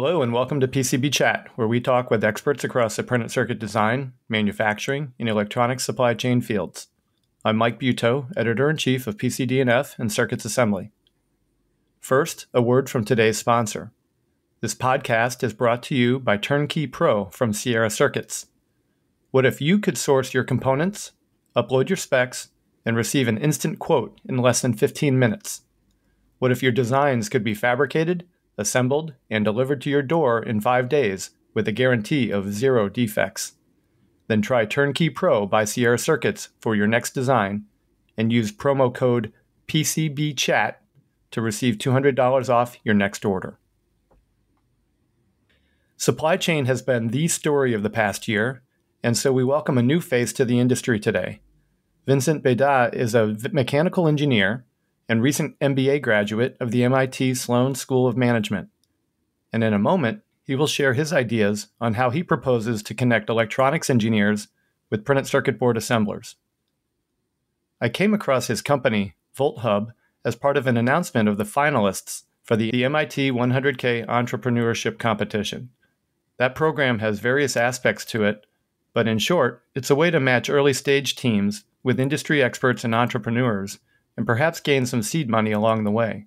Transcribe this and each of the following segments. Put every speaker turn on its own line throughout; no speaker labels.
Hello and welcome to PCB Chat, where we talk with experts across the printed circuit design, manufacturing, and electronics supply chain fields. I'm Mike Buteau, Editor-in-Chief of PCD&F and Circuits Assembly. First, a word from today's sponsor. This podcast is brought to you by Turnkey Pro from Sierra Circuits. What if you could source your components, upload your specs, and receive an instant quote in less than 15 minutes? What if your designs could be fabricated, assembled, and delivered to your door in 5 days with a guarantee of 0 defects? Then try Turnkey Pro by Sierra Circuits for your next design and use promo code PCBChat to receive $200 off your next order. Supply chain has been the story of the past year, and so we welcome a new face to the industry today. Vincent Bedat is a mechanical engineer and recent MBA graduate of the MIT Sloan School of Management. And in a moment, he will share his ideas on how he proposes to connect electronics engineers with printed circuit board assemblers. I came across his company, Volthub, as part of an announcement of the finalists for the MIT 100K Entrepreneurship Competition. That program has various aspects to it, but in short, it's a way to match early-stage teams with industry experts and entrepreneurs, and perhaps gain some seed money along the way.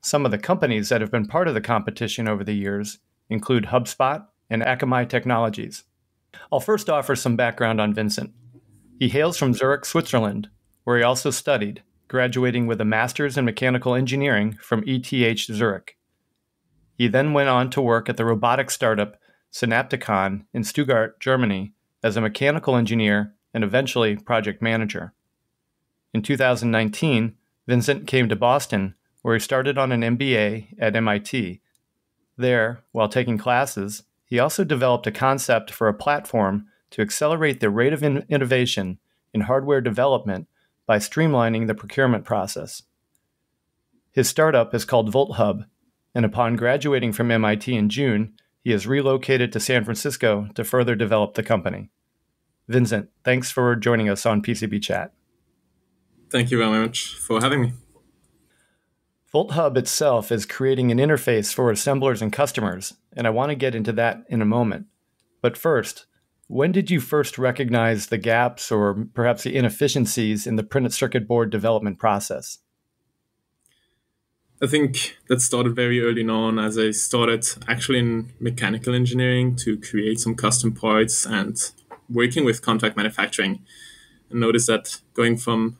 Some of the companies that have been part of the competition over the years include HubSpot and Akamai Technologies. I'll first offer some background on Vincent. He hails from Zurich, Switzerland, where he also studied, graduating with a master's in mechanical engineering from ETH Zurich. He then went on to work at the robotics startup Synapticon in Stuttgart, Germany, as a mechanical engineer and eventually project manager. In 2019, Vincent came to Boston, where he started on an MBA at MIT. There, while taking classes, he also developed a concept for a platform to accelerate the rate of innovation in hardware development by streamlining the procurement process. His startup is called Volthub, and upon graduating from MIT in June, he has relocated to San Francisco to further develop the company. Vincent, thanks for joining us on PCB Chat.
Thank you very much for having me.
Volthub itself is creating an interface for assemblers and customers, and I want to get into that in a moment. But first, when did you first recognize the gaps or perhaps the inefficiencies in the printed circuit board development process?
I think that started very early on, as I started actually in mechanical engineering to create some custom parts and working with contract manufacturing. I noticed that going from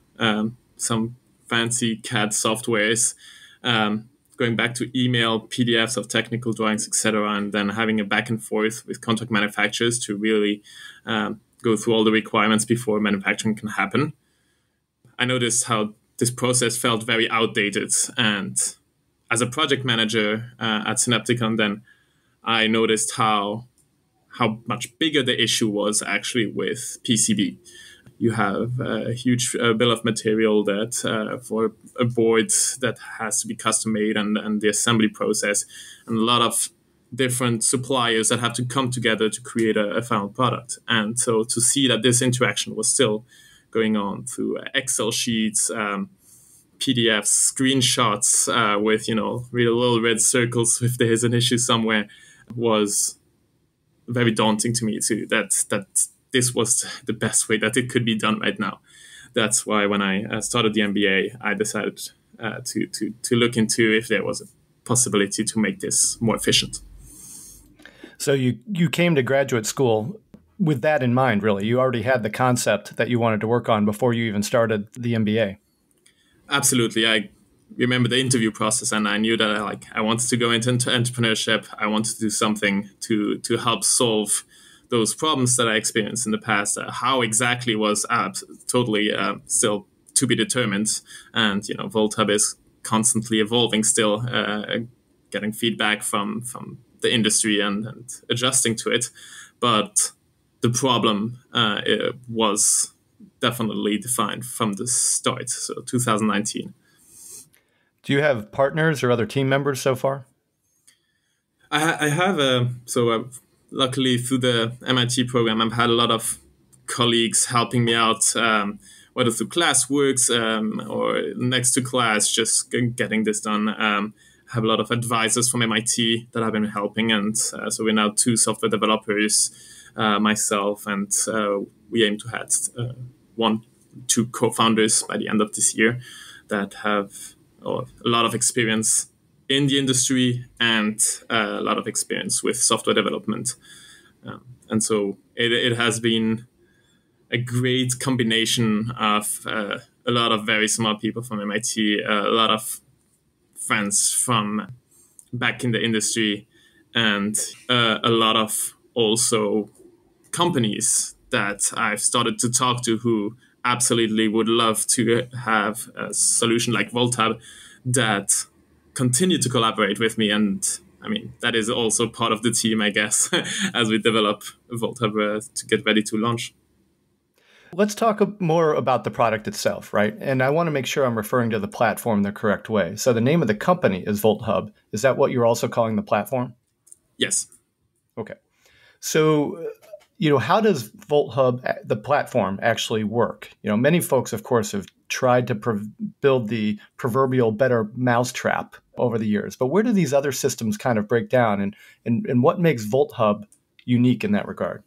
some fancy CAD softwares, going back to email, PDFs of technical drawings, etc., and then having a back and forth with contract manufacturers to really go through all the requirements before manufacturing can happen. I noticed how this process felt very outdated. And as a project manager at Synapticon, then I noticed how much bigger the issue was actually with PCB. You have a huge bill of material that for a board that has to be custom made and the assembly process, and a lot of different suppliers that have to come together to create a final product. And so to see that this interaction was still going on through Excel sheets, PDFs, screenshots with real little red circles if there is an issue somewhere, was very daunting to me too. That this was the best way that it could be done right now. That's why when I started the MBA, I decided to look into if there was a possibility to make this more efficient.
So you came to graduate school with that in mind, really. You already had the concept that you wanted to work on before you even started the MBA.
Absolutely. I remember the interview process, and I knew that I wanted to go into entrepreneurship. I wanted to do something to help solve those problems that I experienced in the past. How exactly was totally still to be determined. And, Volthub is constantly evolving still, getting feedback from the industry and adjusting to it. But the problem was definitely defined from the start, so 2019.
Do you have partners or other team members so far?
I have luckily through the MIT program, I've had a lot of colleagues helping me out, whether through class works or next to class, just getting this done. have a lot of advisors from MIT that have been helping. And so we're now 2 software developers, myself, and we aim to have 2 co-founders by the end of this year that have a lot of experience in the industry and a lot of experience with software development. And so it has been a great combination of a lot of very smart people from MIT, a lot of friends from back in the industry, and a lot of also companies that I've started to talk to who absolutely would love to have a solution like Volthub that continue to collaborate with me. And I mean, that is also part of the team, I guess, as we develop Volthub to get ready to launch.
Let's talk more about the product itself, right? And I want to make sure I'm referring to the platform the correct way. So the name of the company is Volthub. Is that what you're also calling the platform?
Yes.
Okay. So, how does Volthub, the platform, actually work? Many folks, of course, have tried to build the proverbial better mousetrap over the years. But where do these other systems kind of break down? And what makes Volthub unique in that regard?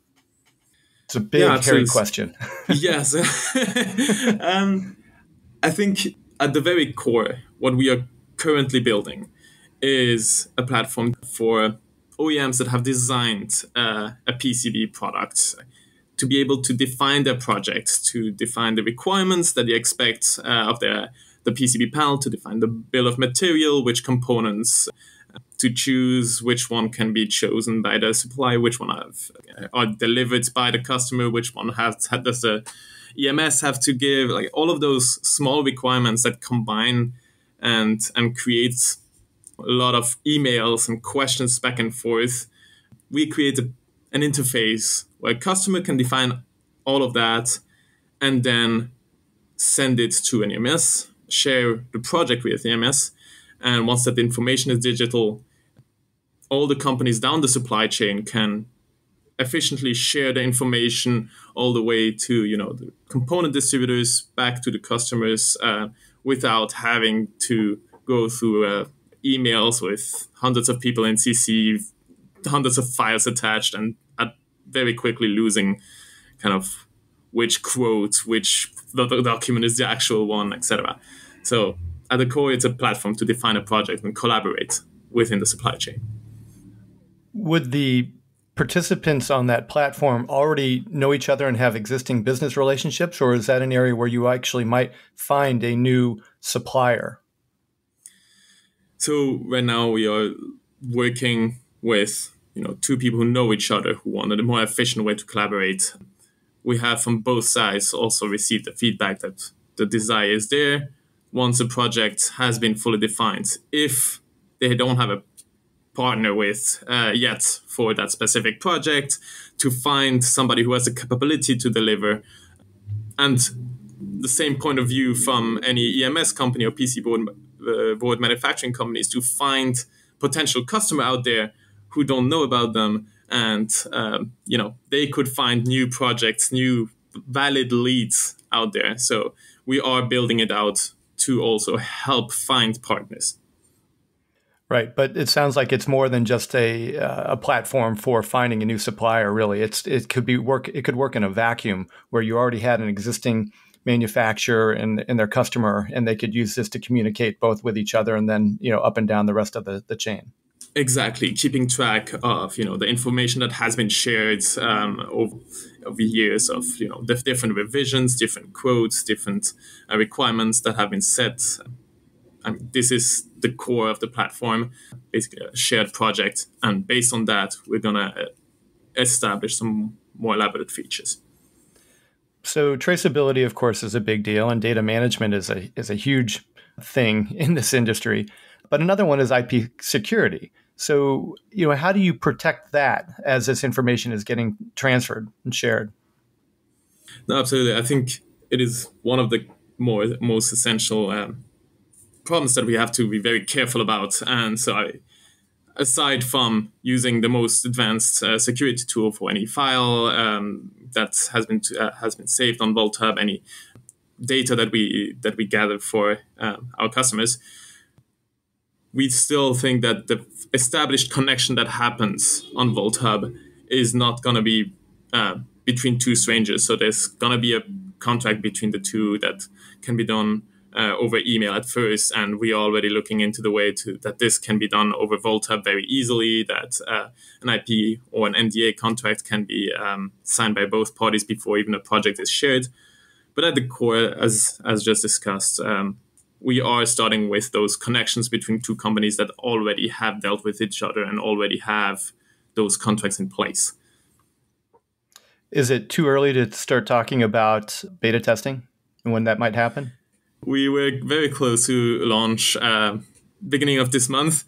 It's a big, hairy question.
Yes. I think at the very core, what we are currently building is a platform for OEMs that have designed a PCB product to be able to define their project, to define the requirements that they expect of the PCB panel, to define the bill of material, which components to choose, which one can be chosen by the supplier, which one are delivered by the customer, which one does the EMS have to give, like all of those small requirements that combine and create a lot of emails and questions back and forth. We create an interface where a customer can define all of that and then send it to an EMS, share the project with the EMS. And once that information is digital, all the companies down the supply chain can efficiently share the information all the way to the component distributors back to the customers without having to go through emails with hundreds of people in CC, hundreds of files attached, and very quickly losing kind of which quote, which the document is the actual one, etc. So at the core, it's a platform to define a project and collaborate within the supply chain.
Would the participants on that platform already know each other and have existing business relationships, or is that an area where you actually might find a new supplier?
So right now we are working with 2 people who know each other, who want a more efficient way to collaborate. We have from both sides also received the feedback that the desire is there once a project has been fully defined. If they don't have a partner with yet for that specific project, to find somebody who has the capability to deliver. And the same point of view from any EMS company or PC board manufacturing companies, to find potential customer out there who don't know about them, and they could find new projects, new valid leads out there. So we are building it out to also help find partners.
Right, but it sounds like it's more than just a platform for finding a new supplier. Really, it could work in a vacuum where you already had an existing manufacturer and their customer, and they could use this to communicate both with each other and then up and down the rest of the chain.
Exactly, keeping track of the information that has been shared over years of the different revisions, different quotes, different requirements that have been set. And this is the core of the platform, basically a shared project. And based on that, we're going to establish some more elaborate features.
So traceability, of course, is a big deal, and data management is a huge thing in this industry. But another one is IP security. So, how do you protect that as this information is getting transferred and shared?
No, absolutely. I think it is one of the most essential problems that we have to be very careful about. And so aside from using the most advanced security tool for any file that has been saved on Volthub, any data that we gather for our customers, we still think that the established connection that happens on Volthub is not going to be between two strangers. So there's going to be a contract between the two that can be done over email at first, and we are already looking into the way that this can be done over Volthub very easily, that an IP or an NDA contract can be signed by both parties before even a project is shared. But at the core, as just discussed, we are starting with those connections between two companies that already have dealt with each other and already have those contracts in place.
Is it too early to start talking about beta testing and when that might happen?
We were very close to launch beginning of this month.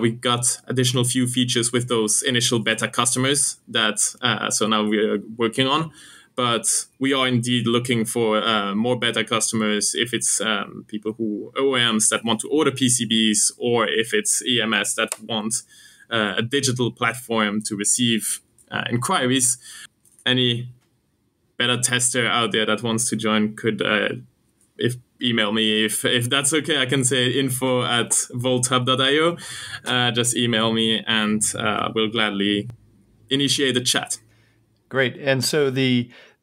We got additional few features with those initial beta customers that so now we're working on. But we are indeed looking for more beta customers, if it's people OEMs that want to order PCBs, or if it's EMS that want a digital platform to receive inquiries. Any beta tester out there that wants to join could email me if that's okay. I can say info@volthub.io. Just email me and we'll gladly initiate the chat.
Great. And so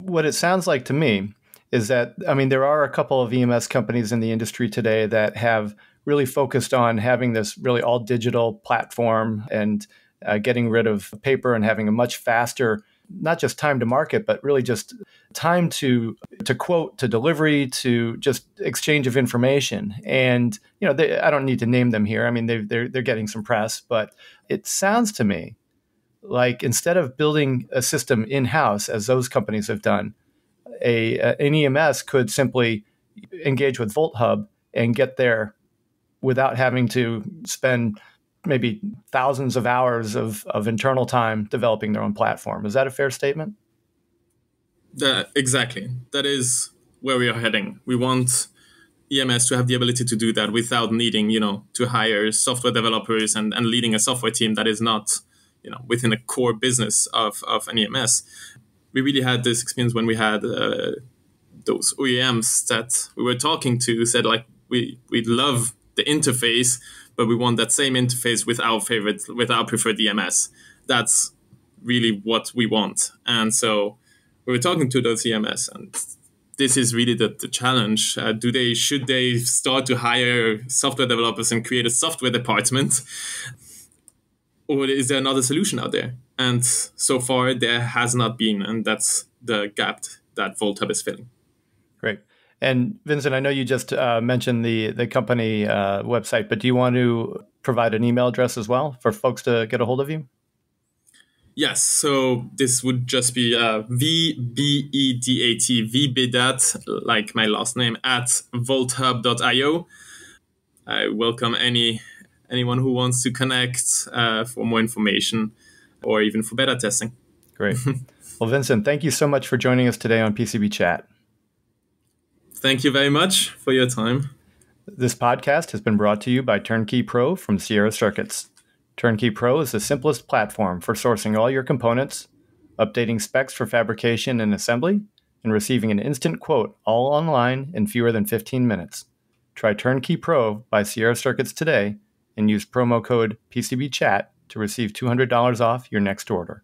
what it sounds like to me is that, I mean, there are a couple of EMS companies in the industry today that have really focused on having this really all digital platform and getting rid of paper and having a much faster, not just time to market, but really just time to quote, to delivery, to just exchange of information. And, I don't need to name them here. I mean, they're getting some press, but it sounds to me like instead of building a system in-house, as those companies have done, an EMS could simply engage with Volthub and get there without having to spend maybe thousands of hours of internal time developing their own platform. Is that a fair statement?
Exactly. That is where we are heading. We want EMS to have the ability to do that without needing, to hire software developers and leading a software team that is not within a core business of an EMS. We really had this experience when we had those OEMs that we were talking to said, like, we love the interface, but we want that same interface with our preferred EMS. That's really what we want. And so we were talking to those EMS, and this is really the challenge. Should they start to hire software developers and create a software department? Or is there another solution out there? And so far, there has not been. And that's the gap that Volthub is filling.
Great. And Vincent, I know you just mentioned the company website, but do you want to provide an email address as well for folks to get a hold of you?
Yes. So this would just be vbedat, like my last name, at volthub.io. I welcome anyone who wants to connect for more information or even for beta testing.
Great. Well, Vincent, thank you so much for joining us today on PCB Chat.
Thank you very much for your time.
This podcast has been brought to you by Turnkey Pro from Sierra Circuits. Turnkey Pro is the simplest platform for sourcing all your components, updating specs for fabrication and assembly, and receiving an instant quote all online in fewer than 15 minutes. Try Turnkey Pro by Sierra Circuits today and use promo code PCBChat to receive $200 off your next order.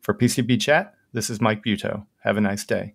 For PCB Chat, this is Mike Buteau. Have a nice day.